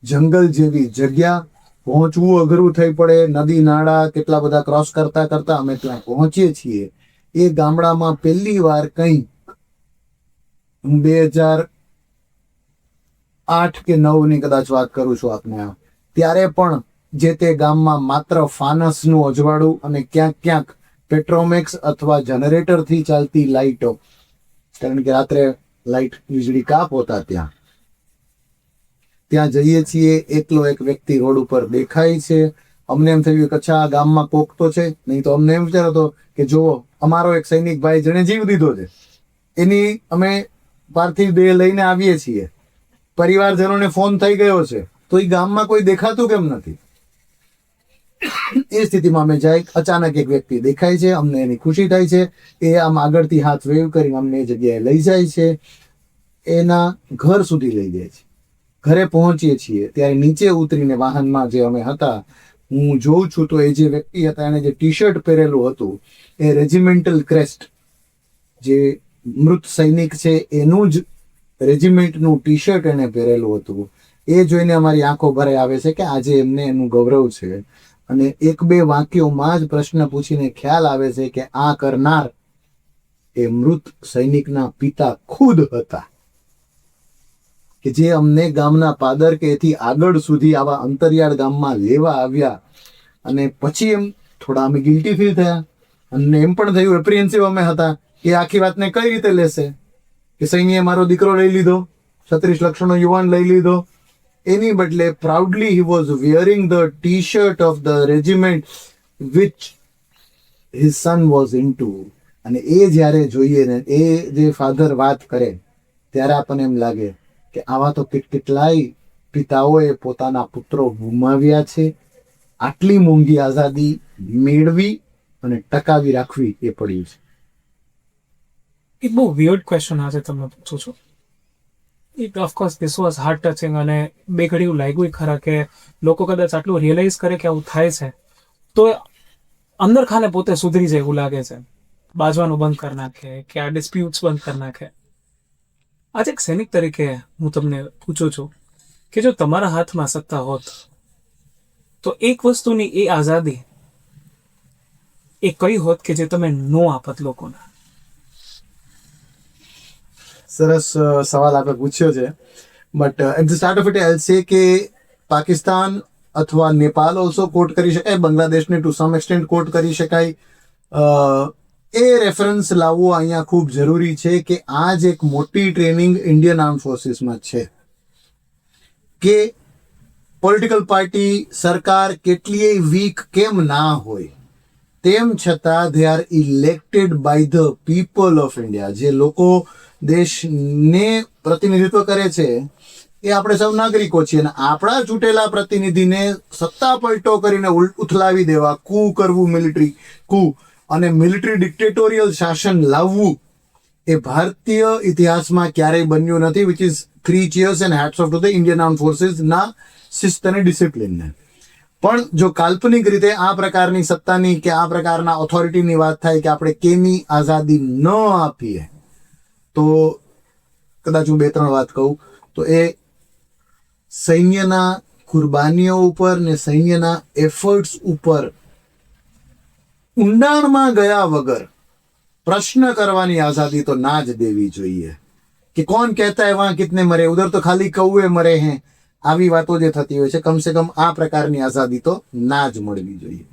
Speaker 1: જંગલ જેવી જગ્યા, પહોંચવું અઘરું થઈ પડે, નદી નાળા કેટલા બધા ક્રોસ કરતા કરતા અમે ત્યાં પહોંચીએ છીએ. એ ગામડામાં પહેલી વાર કંઈક 2008 કે 9 ની કદાચ વાત કરું છું આપને, ત્યારે પણ જે તે ગામમાં માત્ર ફાનસનું અજવાળું અને ક્યાંક ક્યાંક પેટ્રોમેક્સ અથવા જનરેટરથી ચાલતી લાઇટો, કારણ કે રાત્રે લાઇટ વીજળી કાપ હોતા ત્યાં જઈએ છીએ. એકલો એક વ્યક્તિ રોડ ઉપર દેખાય છે. અમને એમ થયું કે અચ્છા આ ગામમાં કોક તો છે, નહીં તો અમને એમ વિચાર હતો કે જુઓ અમારો એક સૈનિક ભાઈ જેણે જીવ દીધો છે, એની અમે પાર્થિવ દેહ લઈને આવીએ છીએ. પરિવારજનોને ફોન થઈ ગયો છે, તો એ ગામમાં કોઈ દેખાતું કેમ નથી? એ સ્થિતિમાં અમે જાય, અચાનક એક વ્યક્તિ દેખાય છે, અમને એની ખુશી થાય છે. એ આમ આગળથી હાથ વેવ કરીને અમને એ જગ્યાએ લઈ જાય છે, એના ઘર સુધી લઈ જાય છે. ઘરે પહોંચીએ છીએ ત્યારે નીચે ઉતરીને વાહનમાં જે અમે હતા, હું જોઉં છું તો એ જે વ્યક્તિ હતા એને જે ટી શર્ટ પહેરેલું હતું એ રેજિમેન્ટલ ક્રેસ્ટ, જે મૃત સૈનિક છે એનું જ રેજિમેન્ટનું ટી શર્ટ એને પહેરેલું હતું. એ જોઈને અમારી આંખો ભરાઈ આવે છે કે આજે એમને એનું ગૌરવ છે. અને એક બે વાક્યોમાં જ પ્રશ્ન પૂછીને ખ્યાલ આવે છે કે આ કરનાર એ મૃત સૈનિકના પિતા ખુદ હતા, કે જે અમને ગામના પાદર કે એથી આગળ સુધી આવા અંતરિયાળ ગામમાં લેવા આવ્યા. અને પછી એમ થોડા અમે ગિલ્ટી ફીલ થયા અને એમ પણ થયું, એપ્રિહેન્સિવ અમે હતા કે આખી વાતને કઈ રીતે લેશે, કે સૈન્યએ મારો દીકરો લઈ લીધો, 36 લક્ષણો યુવાન લઈ લીધો. એની બદલે proudly he was wearing the T shirt of the regiment which his son was into. અને એ જ્યારે જોઈએ ને, એ જે ફાધર વાત કરે ત્યારે આપણને એમ લાગે કે આવા તો કેટલાય પિતાઓએ પોતાના પુત્રો ગુમાવ્યા છે. આટલી મોંઘી આઝાદી મેળવી અને ટકાવી રાખવી એ પડ્યું છે.
Speaker 2: એક બહુ વિયર્ડ ક્વેશ્ચન આજે તમને પૂછું છું. It of course this was heart touching, અને બે ઘડી એવું લાગ્યું ખરા કે લોકો કદાચ આટલું રિયલાઇઝ કરે કે આવું થાય છે તો અંદર ખાને પોતે સુધરી જાય એવું લાગે છે, બાજવાનું બંધ કરી નાખે કે આ ડિસ્પ્યુટ્સ બંધ કરી નાખે. આજે એક સૈનિક તરીકે હું તમને પૂછું છું કે જો તમારા હાથમાં સત્તા હોત તો એક વસ્તુની એ આઝાદી એ કઈ હોત કે જે તમે નો આપત લોકોને?
Speaker 1: સરસ સવાલ આપણે પૂછ્યો છે. But at the start of it I say કે પાકિસ્તાન અથવા નેપાલ ઓલ્સો કોટ કરી શકાય, બાંગ્લાદેશને ટુ સમ એક્સટેન્ટ કોટ કરી શકાય. એ રેફરન્સ લાવવો અહીંયા ખૂબ જરૂરી છે કે આ જ એક મોટી ટ્રેનિંગ ઇન્ડિયન આર્મ ફોર્સિસમાં છે કે પોલિટિકલ પાર્ટી સરકાર કેટલીય વીક કેમ ના હોય, તેમ છતાં they are elected by the people of India. જે લોકો દેશને પ્રતિનિધિત્વ કરે છે એ આપણે સૌ નાગરિકો છીએ, અને આપણા ચૂંટેલા પ્રતિનિધિને સત્તા પલટો કરીને ઉથલાવી દેવા, કૂ કરવું, મિલિટરી કૂ અને મિલિટરી ડિક્ટેટોરિયલ શાસન લાવવું એ ભારતીય ઇતિહાસમાં ક્યારેય બન્યું નથી. Which is 3 cheers and hats of to the Indian arm forces ના શિસ્ત અને ડિસિપ્લિનને. પણ જો કાલ્પનિક રીતે આ પ્રકારની સત્તાની કે આ પ્રકારના ઓથોરિટીની વાત થાય કે આપણે કેની આઝાદી ન આપીએ, તો કદાચ હું 2-3 વાત કહું તો એ સૈન્યના કુરબાનીઓ ઉપર ને સૈન્યના એફર્ટ્સ ઉપર ઊંડાણમાં ગયા વગર પ્રશ્ન કરવાની આઝાદી તો ના જ દેવી જોઈએ. કે કોણ કહેતા હે વહાં કિતને મરે, ઉધર તો ખાલી કૌવે મરે હૈ, આવી વાતો જે થતી હોય છે, કમસે કમ આ પ્રકારની આઝાદી તો ના જ મળવી જોઈએ.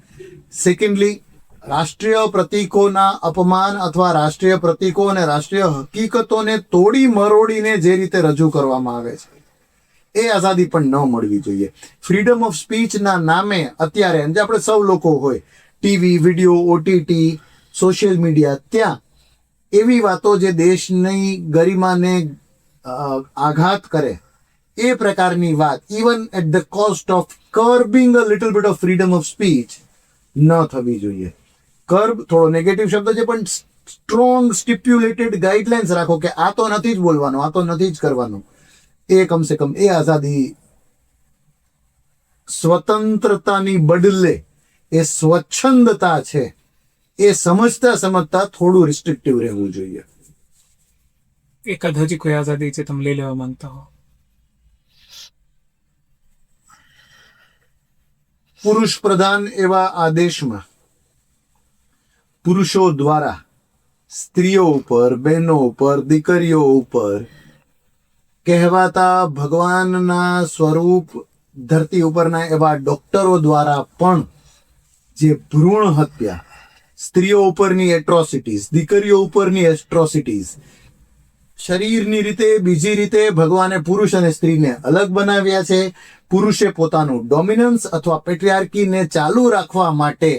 Speaker 1: સેકન્ડલી, રાષ્ટ્રીય પ્રતીકોના અપમાન અથવા રાષ્ટ્રીય પ્રતીકો અને રાષ્ટ્રીય હકીકતોને તોડી મરોડીને જે રીતે રજૂ કરવામાં આવે છે એ આઝાદી પણ ન મળવી જોઈએ. ફ્રીડમ ઓફ સ્પીચના નામે અત્યારે જે આપણે સૌ લોકો હોય, TV, video, OTT, social media, ત્યાં એવી વાતો જે દેશની ગરિમાને આઘાત કરે એ પ્રકારની વાત, even at the cost of curbing a little bit of freedom of speech, ન થવી જોઈએ. કર્બ થોડો નેગેટિવ શબ્દ છે, પણ સ્ટ્રોંગ સ્ટિપ્યુલેટેડ ગાઈડલાઇન્સ રાખો કે આ તો નથી જ બોલવાનું, આ તો નથી જ કરવાનું. એ કમસે કમ એ આઝાદી સ્વતંત્રતાની બદલે એ સ્વચ્છંદતા છે એ સમજતા સમજતા થોડું રિસ્ટ્રિક્ટિવ રહેવું જોઈએ.
Speaker 2: એકાદ હજી કોઈ આઝાદી છે તમે લઈ લેવા માંગતા હો?
Speaker 1: પુરુષ પ્રધાન એવા આ દેશમાં પુરુષો દ્વારા સ્ત્રીઓ ઉપર, બહેનો ઉપર, દીકરીઓ ઉપર કહેવાતા ભગવાનના સ્વરૂપ ધરતી ઉપરના એવા ડોક્ટરો દ્વારા પણ જે ભ્રૂણ હત્યા, સ્ત્રીઓ ઉપરની એટ્રોસિટીઝ, દીકરીઓ ઉપરની એટ્રોસિટીઝ, શરીરની રીતે બીજી રીતે ભગવાને પુરુષ અને સ્ત્રીને અલગ બનાવ્યા છે. પુરુષે પોતાનું ડોમિનન્સ અથવા પેટ્રિયાર્કીને ચાલુ રાખવા માટે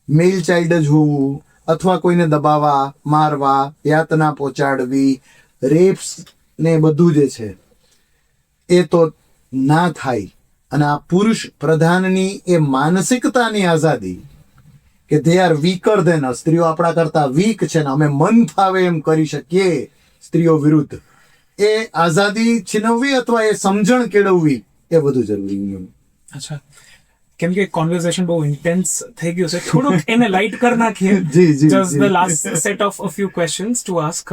Speaker 1: મેલ ચાઇલ્ડ જ હોવું અથવા કોઈને દબાવવા, મારવા, યાતના પહોંચાડવી, રેપ્સ ને બધું જે છે એ તો ના થાય. અને આ પુરુષ પ્રધાનની એ માનસિકતાની આઝાદી કે દે આર વીકર ધેન અસ, સ્ત્રીઓ આપણા કરતા વીક છે ને અમે મન ફાવે એમ કરી શકીએ સ્ત્રીઓ વિરુદ્ધ, એ આઝાદી છીનવવી અથવા એ સમજણ કેળવવી એ વધુ જરૂરી છે.
Speaker 2: અચ્છા, કેમ કે કોન્વર્સેશન બહુ ઇન્ટેન્સ થઈ ગયું છે, થોડુંક એને લાઇટ કરી નાખીએ.
Speaker 1: જી જી
Speaker 2: just the last set of a few questions to ask.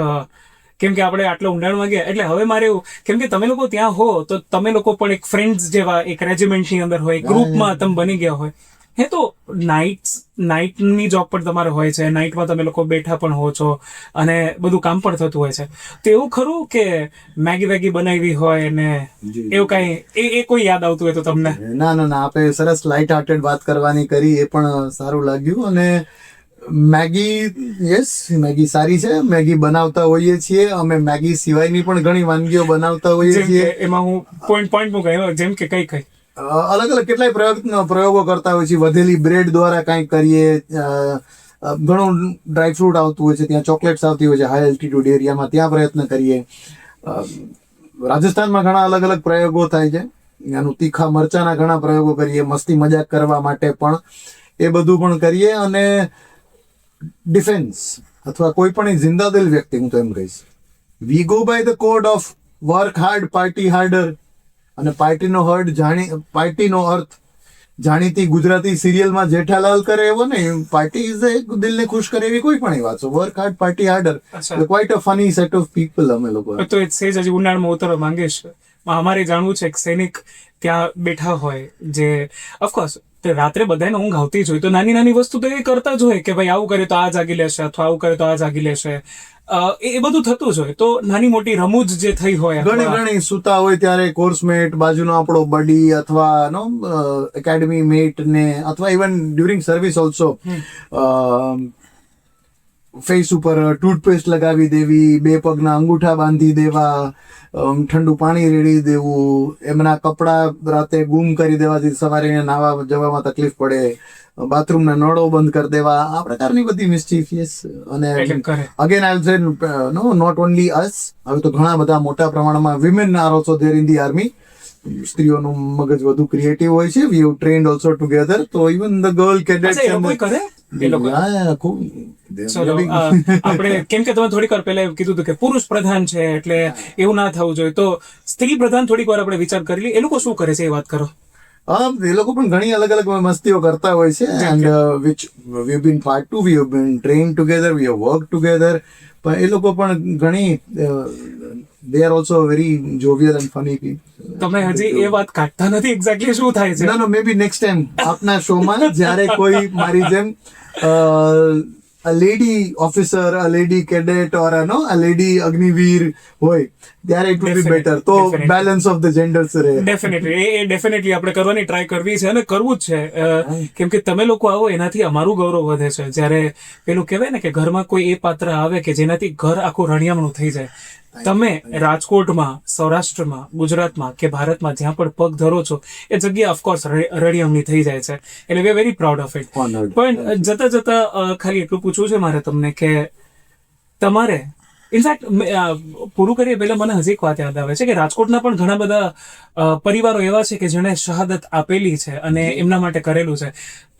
Speaker 2: કેમ કે આપણે આટલા ઊંડાણમાં ગયા એટલે હવે મારે એવું કેમ કે તમે લોકો ત્યાં હો તો તમે લોકો પણ એક ફ્રેન્ડ્સ જેવા એક રેજિમેન્ટની અંદર હોય ગ્રુપમાં તમે બની ગયા હોય હે તો નાઇટની જોબ પણ તમારે હોય છે નાઇટમાં તમે લોકો બેઠા પણ હો છો અને બધું કામ પણ થતું હોય છે તો એવું ખરું કે મેગી વેગી બનાવી હોય ને એવું કઈ એ કોઈ યાદ આવતું હોય તો તમને
Speaker 1: ના આપણે સરસ લાઇટ હાર્ટેડ વાત કરવાની કરી એ પણ સારું લાગ્યું. અને મેગી યસ મેગી સારી છે, મેગી બનાવતા હોઈએ છીએ અમે, મેગી સિવાયની પણ ઘણી વાનગીઓ બનાવતા હોઈએ
Speaker 2: જેમ
Speaker 1: છીએ.
Speaker 2: કે એમાં હું પોઈન્ટ મૂકાય જેમ કે કઈ
Speaker 1: અલગ અલગ કેટલાય પ્રયોગો કરતા હોય છે. વધેલી બ્રેડ દ્વારા કંઈક કરીએ, ઘણું ડ્રાયફ્રૂટ આવતું હોય છે, ત્યાં ચોકલેટ્સ આવતી હોય છે હાઈ એલ્ટિટ્યુડ એરિયામાં, ત્યાં પ્રયત્ન કરીએ. રાજસ્થાનમાં ઘણા અલગ અલગ પ્રયોગો થાય છે, ત્યાંનું તીખા મરચાના ઘણા પ્રયોગો કરીએ, મસ્તી મજાક કરવા માટે પણ એ બધું પણ કરીએ. અને ડિફેન્સ અથવા કોઈ પણ જિંદાદિલ વ્યક્તિ, હું તો એમ કહીશ, we go by the code of work hard party harder. અને પાર્ટીનો અર્થ જાણીતી ગુજરાતી સિરિયલમાં જેઠાલાલ કરે એવો ને, પાર્ટી ઇઝ દિલને ખુશ કરે એવી કોઈ પણ વાત. So work hard party harder, quite a funny set of people અમે લોકો.
Speaker 2: તો એ સેજ હજી ઉનાળામાં ઉતરવા માંગીશ. અમારે જાણવું છે કે સૈનિક ત્યાં બેઠા હોય જે ઓફકોર્સ રાત્રે બધાને ઊંઘ આવતી જ હોય તો નાની નાની વસ્તુ તો એ કરતા જ હોય કે ભાઈ આવું કરે તો આ જાગી લેશે અથવા આવું કરે તો આ જાગી લેશે, એ બધું થતું જ હોય. તો નાની મોટી રમૂજ જે થઈ હોય,
Speaker 1: ઘણી સુતા હોય ત્યારે કોર્સમેટ, બાજુનો આપણો બડી અથવા એકેડમી મેટ ને, અથવા even during service also face ઉપર ટૂથપેસ્ટ લગાવી દેવી, 2 પગના અંગૂઠા બાંધી દેવા, ઠંડુ પાણી રેડી દેવું, એમના કપડા રાતે ગુમ કરી દેવાથી સવારે નાવા જવામાં તકલીફ પડે, બાથરૂમના નળો બંધ કરી દેવા, આ પ્રકારની બધી મિસ્ચીફિયસ. અને again I will say not only us, હવે તો ઘણા બધા મોટા પ્રમાણમાં women are also there in the army. સ્ત્રીઓનું મગજ વધુ ક્રિએટિવ હોય છે. We have trained also together. તો ઇવન ધ ગર્લ કેડેટ્સ
Speaker 2: આપણે કેમ કે તમે થોડીક વાર પહેલા કીધું હતું કે પુરુષ પ્રધાન છે એટલે એવું ના થવું જોઈએ, તો સ્ત્રી પ્રધાન થોડીક વાર આપણે વિચાર કરી લઈએ. એ લોકો શું કરે છે એ વાત કરો.
Speaker 1: એ લોકો પણ ઘણી અલગ અલગ મસ્તીઓ કરતા હોય છે. And which we have been part to, we have been train together, we have work together. પણ એ લોકો પણ ઘણી they are also very jovial and funny people.
Speaker 2: તમે હજી એ વાત કાઢતા નથી એક્ઝેક્ટલી શું થાય છે.
Speaker 1: No, maybe next time આપના શોમાં જ્યારે કોઈ મારી જેમ a lady officer, a lady cadet or a lady Agniveer હોય ત્યારે it will be better. તો balance of the genders રહે.
Speaker 2: ડેફિનેટલી આપણે કરવાની ટ્રાય કરવી છે અને કરવું જ છે. કેમ કે તમે લોકો આવો એનાથી અમારું ગૌરવ વધે છે. જ્યારે પેલું કહેવાય ને કે ઘરમાં કોઈ એ પાત્ર આવે કે જેનાથી ઘર આખું રણિયામણું થઈ જાય. તમે રાજકોટમાં, સૌરાષ્ટ્રમાં, ગુજરાતમાં કે ભારતમાં જ્યાં પણ પગ ધરો છો એ જગ્યા ઓફકોર્સ રળિયામણી થઈ જાય છે. એટલે we are very proud of it. પણ જતા જતા ખાલી એટલું પૂછવું છે મારે તમને કે તમારે ઇનફેક્ટ પૂરું કરીએ પહેલા મને હજી એક વાત યાદ આવે છે કે રાજકોટના પણ ઘણા બધા પરિવારો એવા છે કે જેણે શહાદત આપેલી છે અને એમના માટે કરેલું છે.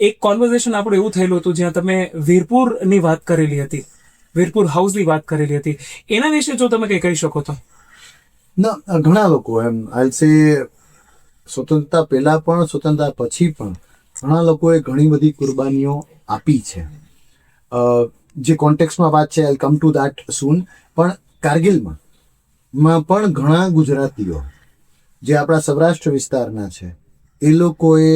Speaker 2: એક કોન્વર્ઝેશન આપણું એવું થયેલું હતું જ્યાં તમે વીરપુરની વાત કરેલી હતી, વીરપુર હાઉસની વાત કરેલી હતી. એના વિશે જો તમે કંઈ કહી શકો તો.
Speaker 1: ના, ઘણા લોકો એમ આઈ સે સ્વતંત્રતા પહેલા પણ સ્વતંત્રતા પછી પણ ઘણા લોકોએ ઘણી બધી કુરબાનીઓ આપી છે. જે કોન્ટેક્સમાં વાત છે, આઈ કમ ટુ દેટ સૂન. પણ કારગિલમાં પણ ઘણા ગુજરાતીઓ જે આપણા સૌરાષ્ટ્ર વિસ્તારના છે એ લોકોએ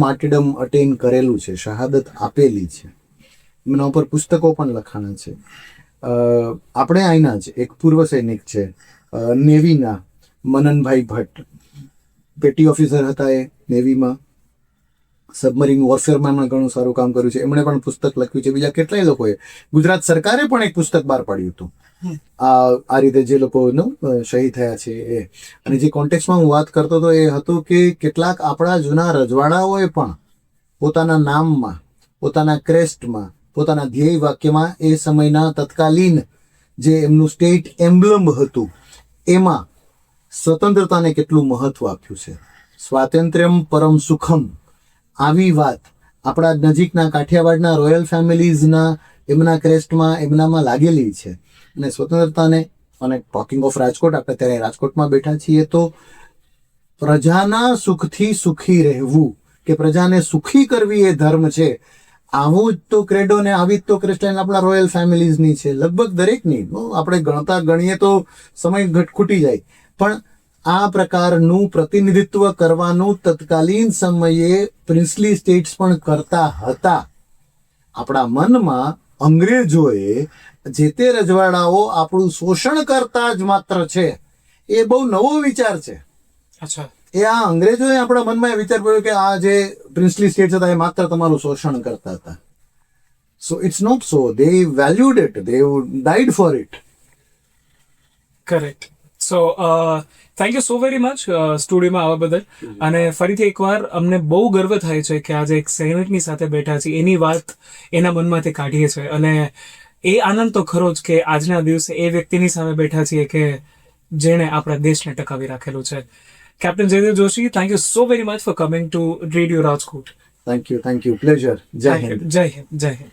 Speaker 1: માર્ટિડમ અટેન કરેલું છે, શહાદત આપેલી છે. એમના ઉપર પુસ્તકો પણ લખાણા છે. આપણે અહીંના જ એક પૂર્વ સૈનિક છે નેવીના, મનનભાઈ ભટ્ટ, પેટી ઓફિસર હતા એ નેવીમાં, સબમરીન વોરફેરમાં ઘણું સારું કામ કર્યું છે. એમણે પણ પુસ્તક લખ્યું છે. બીજા કેટલાય લોકોએ, ગુજરાત સરકારે પણ એક પુસ્તક બહાર પાડ્યું હતું આ રીતે જે લોકો શહીદ થયા છે એ. અને જે કોન્ટેક્સમાં હું વાત કરતો હતો એ હતું કે કેટલાક આપણા જૂના રજવાડાઓએ પણ પોતાના નામમાં, પોતાના ક્રેસ્ટમાં, પોતાના ધ્યેય વાક્યમાં એ સમયના તત્કાલીન જે એમનું સ્ટેટ એમ્બ્લમ હતું એમાં સ્વતંત્રતાને કેટલું મહત્વ આપ્યું છે. સ્વાતંત્ર્યમ પરમ સુખમ, આવી વાત આપણા નજીકના કાઠિયાવાડના રોયલ ફેમિલીઝના એમના ક્રેસ્ટમાં, એમનામાં લાગેલી છે. અને સ્વતંત્રતાને, અને ટોકિંગ ઓફ રાજકોટ, આપણે ત્યારે રાજકોટમાં બેઠા છીએ, તો પ્રજાના સુખથી સુખી રહેવું કે પ્રજાને સુખી કરવી એ ધર્મ છે. આવું જ તો ક્રેડો ને આવી જ તો ક્રિસ્ટાઇન આપણા રોયલ ફેમિલીઝની છે, લગભગ દરેકની. આપણે ગણીએ તો સમય ખૂટી જાય, પણ આ પ્રકારનું પ્રતિનિધિત્વ કરવાનું તત્કાલીન સમયે પ્રિન્સલી સ્ટેટ્સ પણ કરતા હતા. આપણા મનમાં અંગ્રેજોએ જે તે રજવાડાઓ આપણું શોષણ કરતા જ માત્ર છે, એ બહુ નવો વિચાર છે.
Speaker 2: અચ્છા.
Speaker 1: એ આ અંગ્રેજોએ આપણા મનમાં એ વિચાર કર્યો કે આ જે પ્રિન્સલી સ્ટેટ્સ હતા એ માત્ર તમારું શોષણ કરતા હતા. So it's not so. They valued it, they died for it.
Speaker 2: Correct. So thank you so very much સ્ટુડિયોમાં આવવા બદલ. અને ફરીથી એકવાર અમને બહુ ગર્વ થાય છે કે આજે એક સૈનિકની સાથે બેઠા છીએ, એની વાત એના મનમાંથી કાઢીએ છીએ, અને એ આનંદ તો ખરો જ કે આજના દિવસે એ વ્યક્તિની સામે બેઠા છીએ કે જેણે આપણા દેશને ટકાવી રાખેલું છે. Captain Jaydev Joshi, thank you so very much for coming to radio Rajkot.
Speaker 1: Thank you. Pleasure. Jai Hind.
Speaker 2: જય હિન્દ. જય હિન્દ.